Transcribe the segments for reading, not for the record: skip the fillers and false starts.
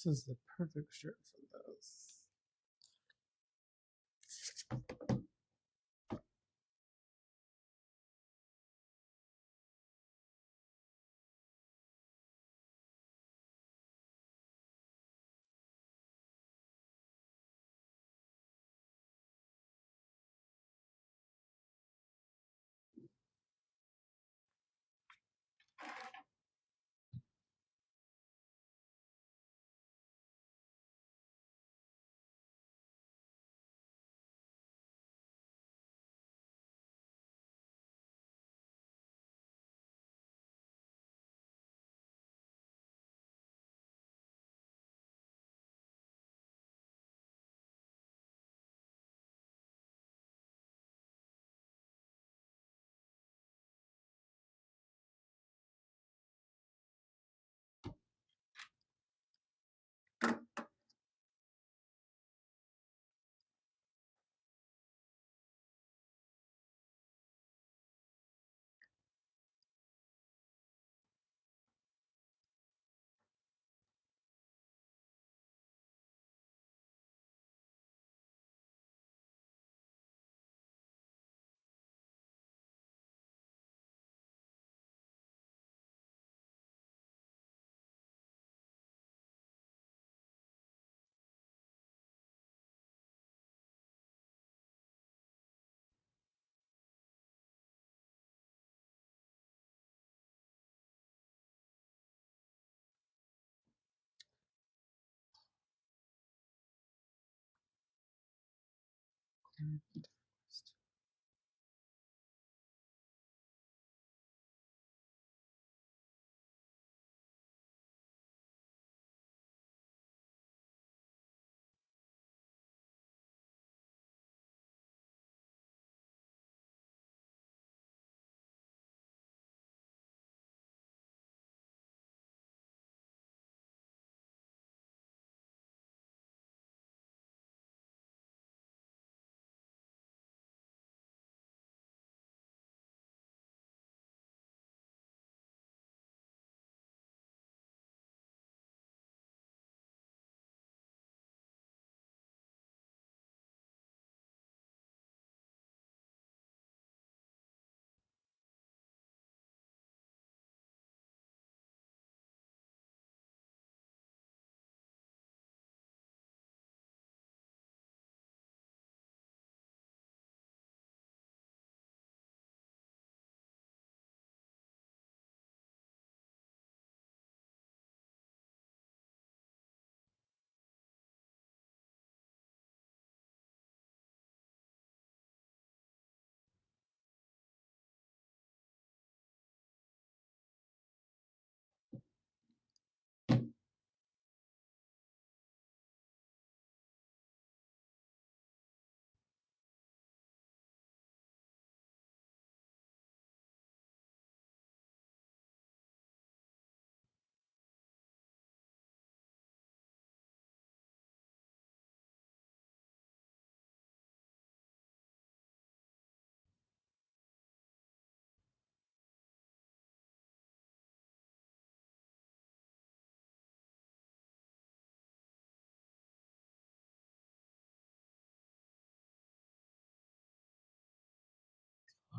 This is the perfect shirt for this.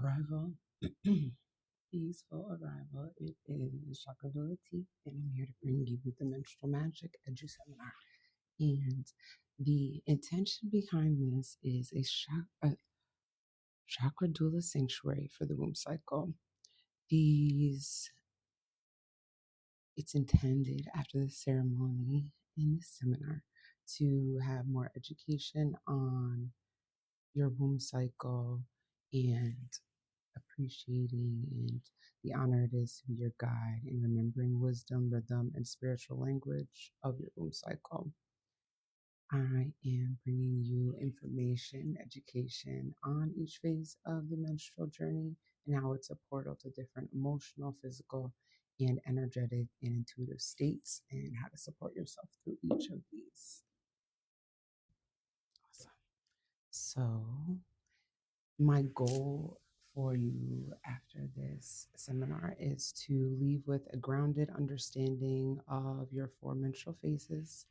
Arrival. Peaceful arrival. It is Chakradula Tea, and I'm here to bring you the Menstrual Magic Edu Seminar. And the intention behind this is a chakra doula sanctuary for the womb cycle. It's intended after the ceremony in the seminar to have more education on your womb cycle and appreciating and the honor it is to be your guide in remembering wisdom, rhythm, and spiritual language of your womb cycle. I am bringing you information, education on each phase of the menstrual journey and how it's a portal to different emotional, physical, and energetic and intuitive states and how to support yourself through each of these. Awesome. So, my goal for you after this seminar is to leave with a grounded understanding of your four menstrual phases,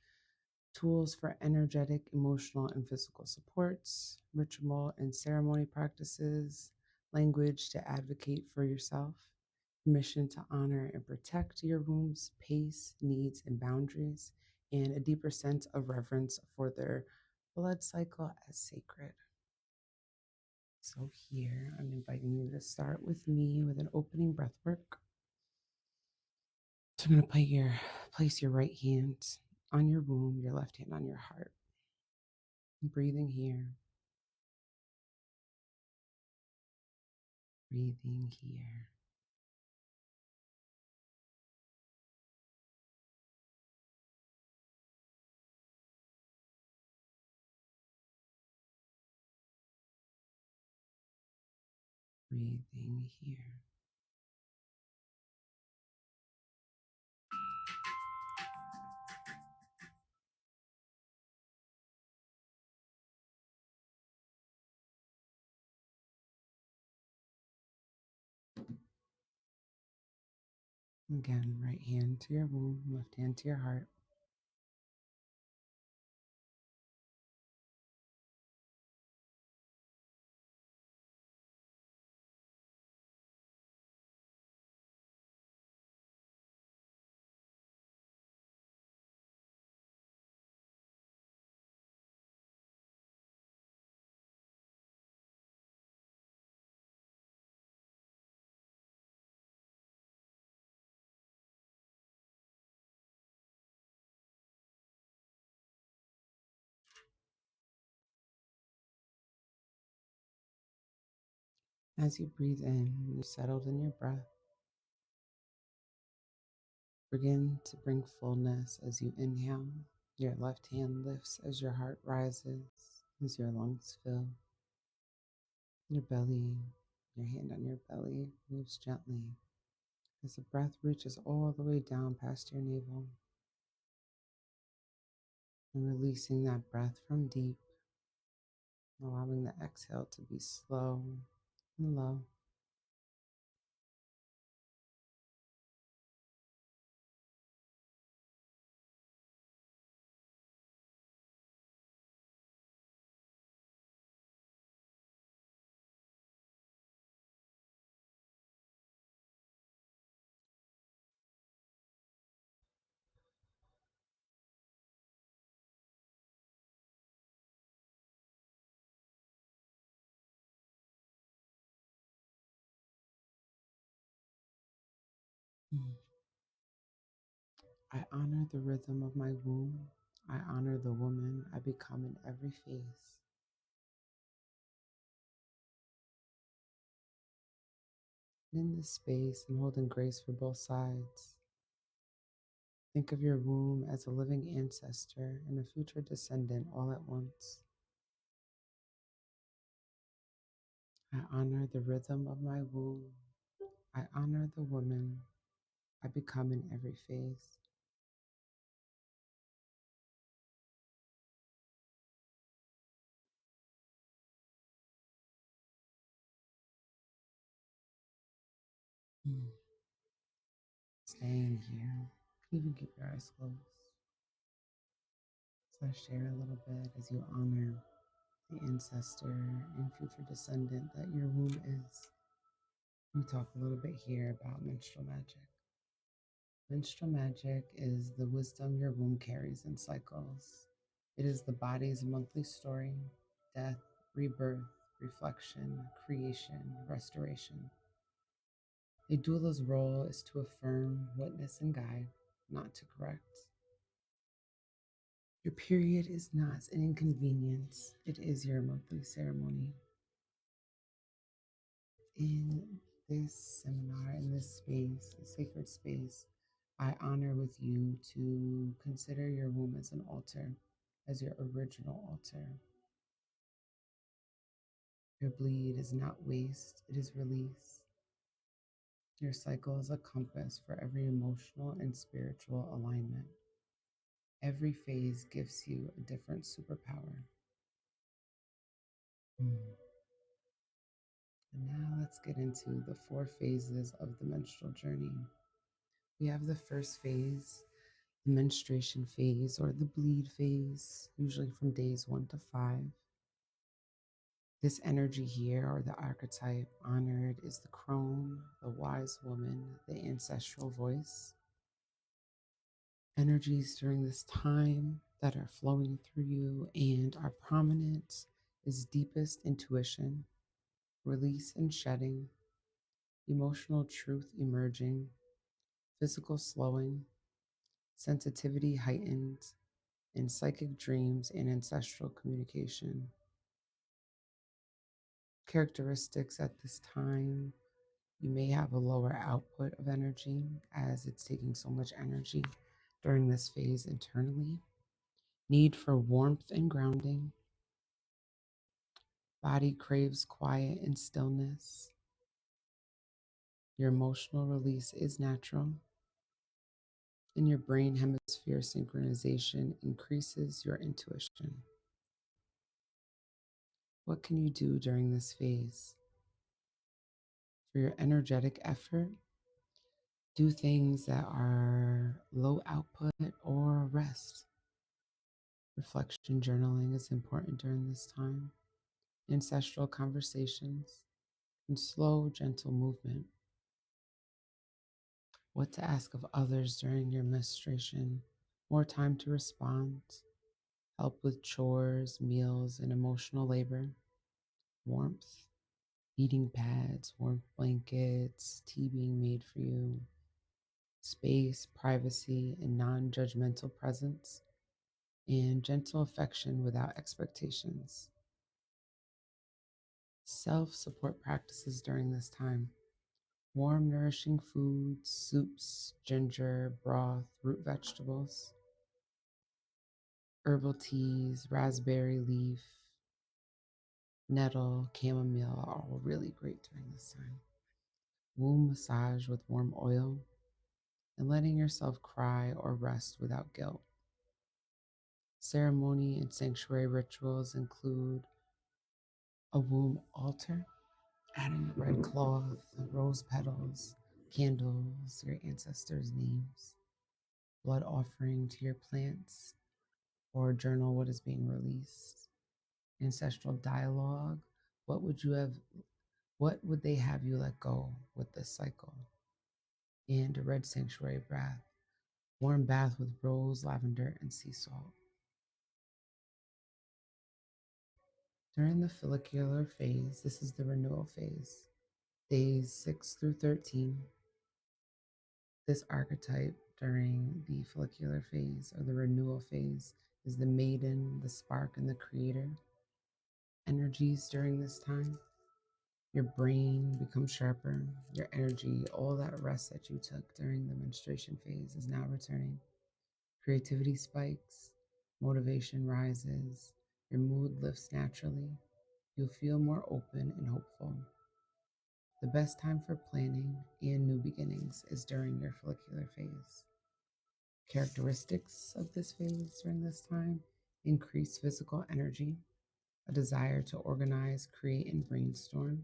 tools for energetic, emotional, and physical supports, ritual and ceremony practices, language to advocate for yourself, permission to honor and protect your womb's pace, needs, and boundaries, and a deeper sense of reverence for their blood cycle as sacred. So, here I'm inviting you to start with me with an opening breath work. So, I'm going to place your right hand on your womb, your left hand on your heart. Breathing here, breathing here. Breathing here. Again, right hand to your womb, left hand to your heart. As you breathe in, you settled in your breath. Begin to bring fullness as you inhale. Your left hand lifts as your heart rises, as your lungs fill. Your belly, your hand on your belly moves gently as the breath reaches all the way down past your navel. And releasing that breath from deep, allowing the exhale to be slow and low. I honor the rhythm of my womb. I honor the woman I become in every phase. In this space and holding grace for both sides, think of your womb as a living ancestor and a future descendant all at once. I honor the rhythm of my womb. I honor the woman I become in every phase. Mm. Staying here, even keep your eyes closed. So share a little bit as you honor the ancestor and future descendant that your womb is. We talk a little bit here about menstrual magic. Menstrual magic is the wisdom your womb carries in cycles. It is the body's monthly story: death, rebirth, reflection, creation, restoration. A doula's role is to affirm, witness, and guide, not to correct. Your period is not an inconvenience, it is your monthly ceremony. In this seminar, in this space, a sacred space, I honor with you to consider your womb as an altar, as your original altar. Your bleed is not waste, it is release. Your cycle is a compass for every emotional and spiritual alignment. Every phase gives you a different superpower. Mm. And now let's get into the four phases of the menstrual journey. We have the first phase, the menstruation phase or the bleed phase, usually from days 1 to 5. This energy here, or the archetype honored, is the crone, the wise woman, the ancestral voice. Energies during this time that are flowing through you and are prominent is deepest intuition, release and shedding, emotional truth emerging, physical slowing, sensitivity heightened, and psychic dreams and ancestral communication. Characteristics at this time: you may have a lower output of energy as it's taking so much energy during this phase internally. Need for warmth and grounding. Body craves quiet and stillness. Your emotional release is natural. And your brain hemisphere synchronization increases your intuition. What can you do during this phase? For your energetic effort, do things that are low output or rest. Reflection journaling is important during this time. Ancestral conversations and slow, gentle movement. What to ask of others during your menstruation: more time to respond, help with chores, meals, and emotional labor, warmth, heating pads, warm blankets, tea being made for you, space, privacy, and non judgmental presence, and gentle affection without expectations. Self support practices during this time: warm, nourishing foods, soups, ginger, broth, root vegetables, herbal teas, raspberry leaf, nettle, chamomile are all really great during this time. Womb massage with warm oil, and letting yourself cry or rest without guilt. Ceremony and sanctuary rituals include a womb altar, adding a red cloth, rose petals, candles, your ancestors' names, blood offering to your plants, or journal what is being released. Ancestral dialogue: what would you have what would they have you let go with this cycle? And a red sanctuary bath, warm bath with rose, lavender, and sea salt. During the follicular phase, this is the renewal phase, days 6 through 13. This archetype during the follicular phase or the renewal phase is the maiden, the spark, and the creator. Energies during this time: your brain becomes sharper, your energy, all that rest that you took during the menstruation phase is now returning. Creativity spikes, motivation rises, your mood lifts naturally. You'll feel more open and hopeful. The best time for planning and new beginnings is during your follicular phase. Characteristics of this phase during this time: increased physical energy, a desire to organize, create, and brainstorm,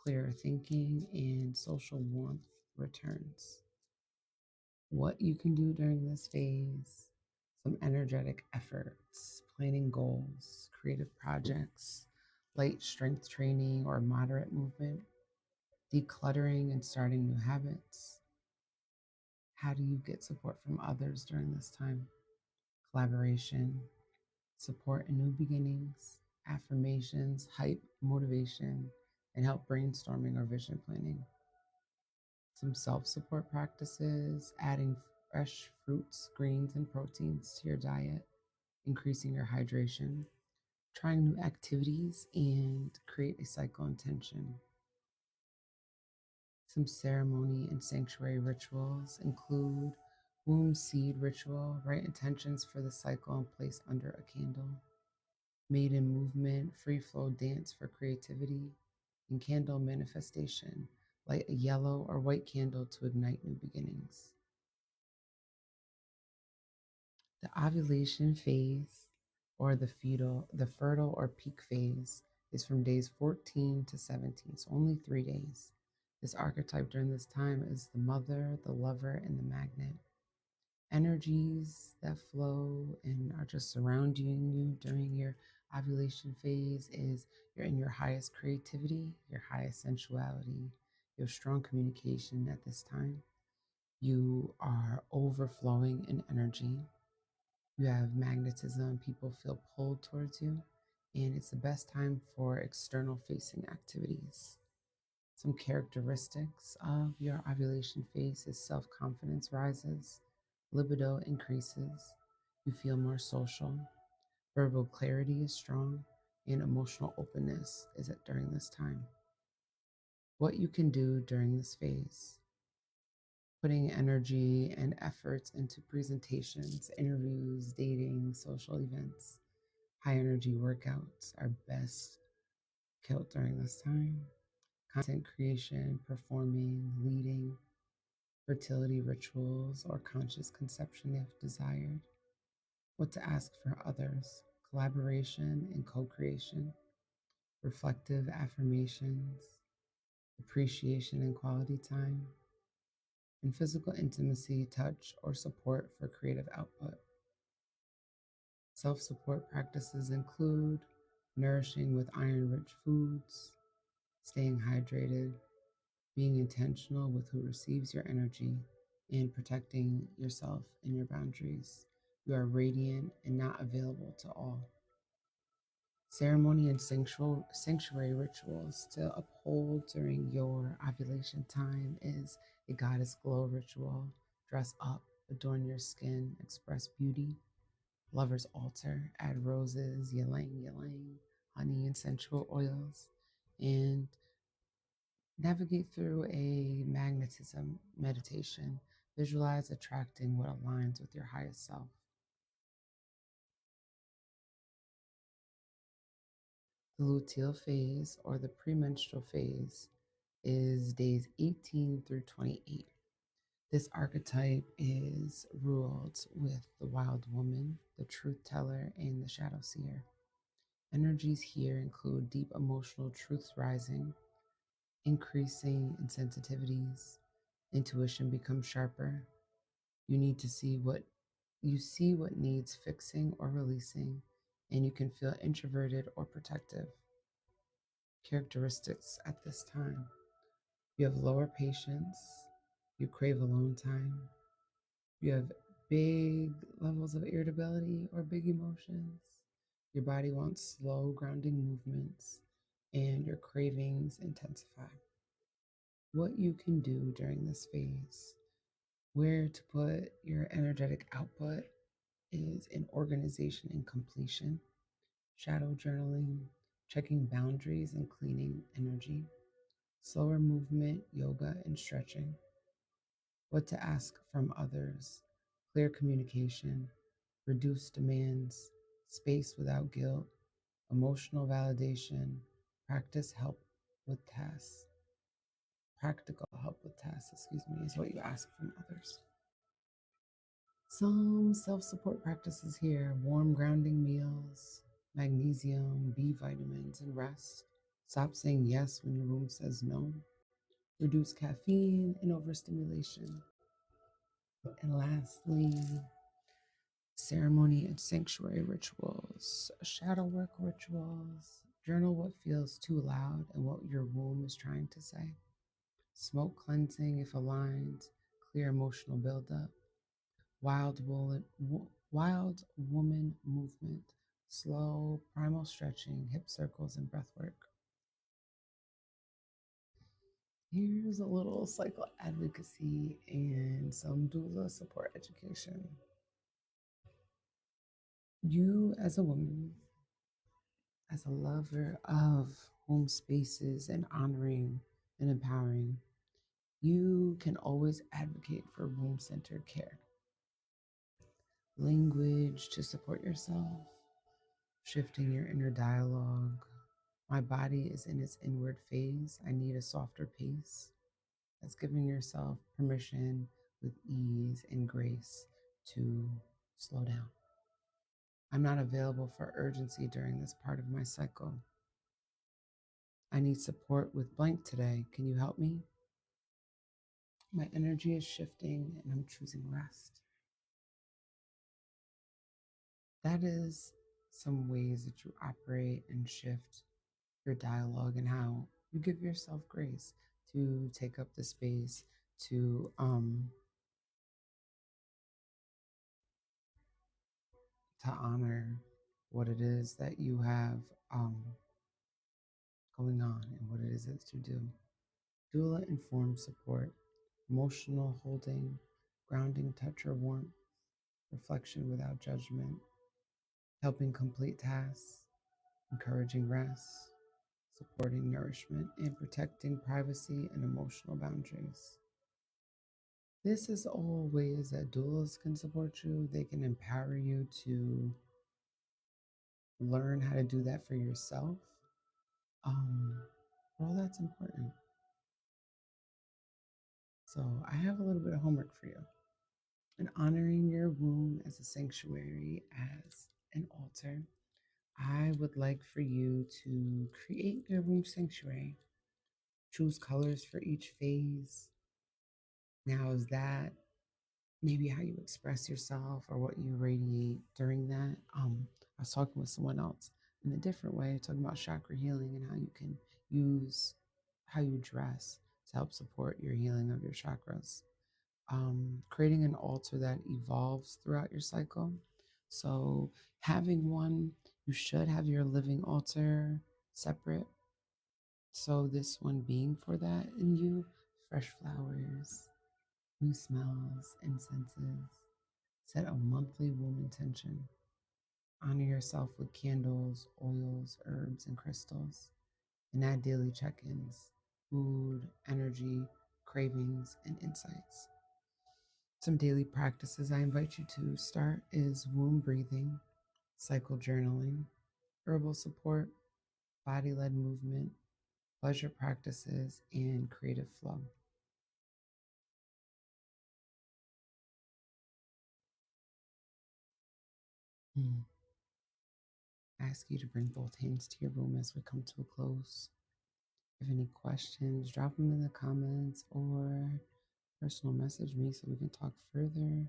clearer thinking, and social warmth returns. What you can do during this phase: some energetic efforts, planning goals, creative projects, light strength training or moderate movement, decluttering and starting new habits. How do you get support from others during this time? Collaboration, support in new beginnings, affirmations, hype, motivation, and help brainstorming or vision planning. Some self support practices: adding fresh fruits, greens, and proteins to your diet, increasing your hydration, trying new activities, and create a cycle intention. Some ceremony and sanctuary rituals include womb seed ritual, write intentions for the cycle and place under a candle. Maiden movement, free flow dance for creativity, and candle manifestation, light a yellow or white candle to ignite new beginnings. The ovulation phase, or the fertile or peak phase, is from days 14 to 17, so only 3 days. This archetype during this time is the mother, the lover, and the magnet. Energies that flow and are just surrounding you during your ovulation phase is you're in your highest creativity, your highest sensuality, you have strong communication at this time. You are overflowing in energy. You have magnetism, people feel pulled towards you, and it's the best time for external facing activities. Some characteristics of your ovulation phase is self confidence rises, libido increases, you feel more social, verbal clarity is strong, and emotional openness is at during this time. What you can do during this phase: putting energy and efforts into presentations, interviews, dating, social events. High energy workouts are best killed during this time. Content creation, performing, leading, fertility rituals, or conscious conception if desired. What to ask for others: collaboration and co creation, reflective affirmations, appreciation and quality time, and physical intimacy, touch, or support for creative output. Self support practices include nourishing with iron rich foods, staying hydrated, being intentional with who receives your energy, and protecting yourself and your boundaries. You are radiant and not available to all. Ceremony and sanctuary rituals to uphold during your ovulation time is a goddess glow ritual. Dress up, adorn your skin, express beauty. Lover's altar, add roses, ylang ylang, honey, and sensual oils, and navigate through a magnetism meditation. Visualize attracting what aligns with your highest self. The luteal phase, or the premenstrual phase, is days 18 through 28. This archetype is ruled with the wild woman, the truth teller, and the shadow seer. Energies here include deep emotional truths rising, increasing in sensitivities, intuition becomes sharper. You need to see what needs fixing or releasing, and you can feel introverted or protective. Characteristics at this time: you have lower patience, you crave alone time, you have big levels of irritability or big emotions, your body wants slow, grounding movements, and your cravings intensify. What you can do during this phase: where to put your energetic output is in organization and completion, shadow journaling, checking boundaries and cleaning energy, slower movement, yoga, and stretching. What to ask from others: clear communication, reduce demands, space without guilt, emotional validation, practice help with tasks. Practical help with tasks, is what you ask from others. Some self support practices here: warm grounding meals, magnesium, B vitamins, and rest. Stop saying yes when your room says no. Reduce caffeine and overstimulation. And lastly, ceremony and sanctuary rituals, shadow work rituals. Journal what feels too loud and what your womb is trying to say. Smoke cleansing if aligned, clear emotional buildup. Wild woman movement, slow primal stretching, hip circles, and breath work. Here's a little cycle advocacy and some doula support education. You, as a woman, as a lover of home spaces and honoring and empowering, you can always advocate for womb centered care. Language to support yourself, shifting your inner dialogue. My body is in its inward phase. I need a softer pace. That's giving yourself permission with ease and grace to slow down. I'm not available for urgency during this part of my cycle. I need support with blank today. Can you help me? My energy is shifting and I'm choosing rest. That is some ways that you operate and shift your dialogue and how you give yourself grace to take up the space to honor what it is that you have um, going on and what it is that you do. Doula informed support, emotional holding, grounding touch or warmth, reflection without judgment, helping complete tasks, encouraging rest, supporting nourishment, and protecting privacy and emotional boundaries. This is all ways that doulas can support you. They can empower you to learn how to do that for yourself. Um, well, that's important. So I have a little bit of homework for you. In honoring your womb as a sanctuary, as an altar, I would like for you to create your womb sanctuary. Choose colors for each phase. Now, is that maybe how you express yourself or what you radiate during that? I was talking with someone else in a different way, talking about chakra healing and how you can use how you dress to help support your healing of your chakras. Creating an altar that evolves throughout your cycle. So, having one, you should have your living altar separate. So, this one being for that, and you, fresh flowers, new smells, incenses. Set a monthly womb intention. Honor yourself with candles, oils, herbs, and crystals. And add daily check ins, mood, energy, cravings, and insights. Some daily practices I invite you to start is womb breathing, cycle journaling, herbal support, body led movement, pleasure practices, and creative flow. Hmm. I ask you to bring both hands to your womb as we come to a close. If you have any questions, drop them in the comments or personal message me so we can talk further,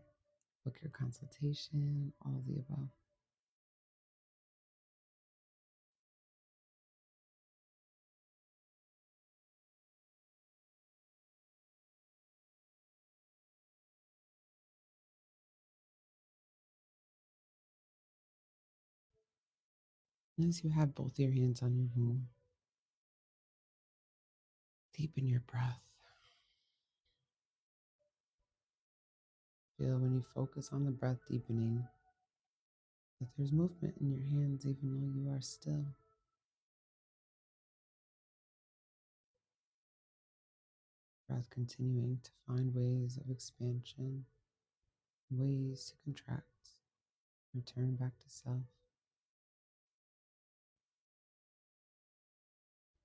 book your consultation, all of the above. As you have both your hands on your womb, deepen your breath. Feel when you focus on the breath deepening that there's movement in your hands even though you are still. Breath continuing to find ways of expansion, ways to contract, return back to self.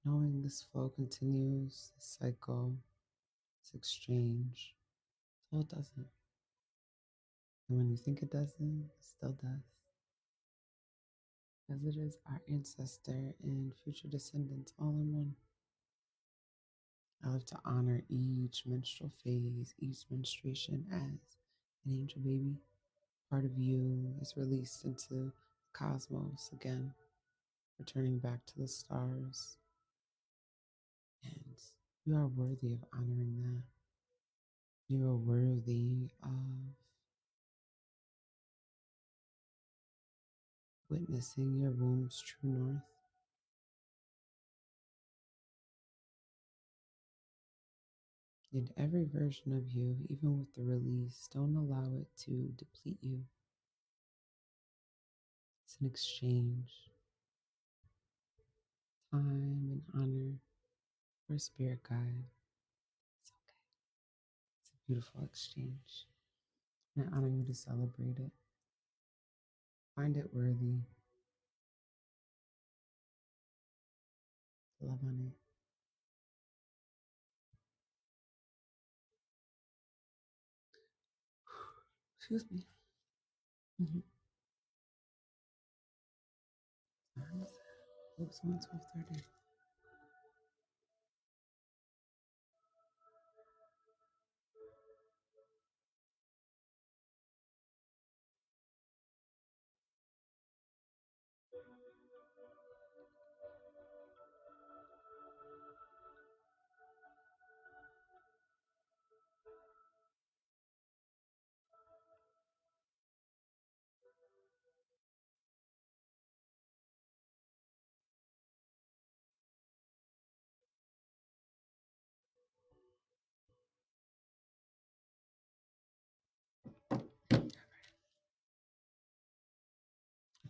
Knowing this flow continues, this cycle, this exchange, till it doesn't. And when you think it doesn't, it still does. As it is our ancestor and future descendants all in one. I love to honor each menstrual phase, each menstruation as an angel baby. Part of you is released into the cosmos again, returning back to the stars. And you are worthy of honoring that. You are worthy of witnessing your womb's true north. And every version of you, even with the release, don't allow it to deplete you. It's an exchange, time and honor for a spirit guide. It's okay. It's a beautiful exchange. And I honor you to celebrate it. Find it worthy. Love on it. Excuse me. Mm-hmm. Oops, on 12:30.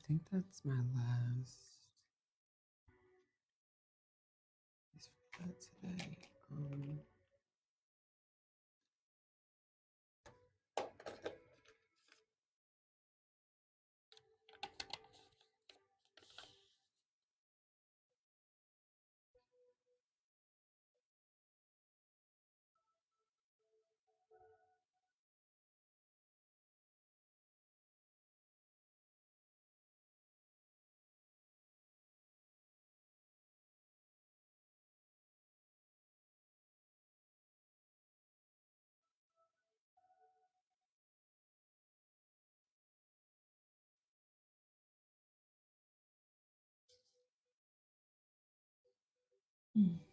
think that's my last piece for today.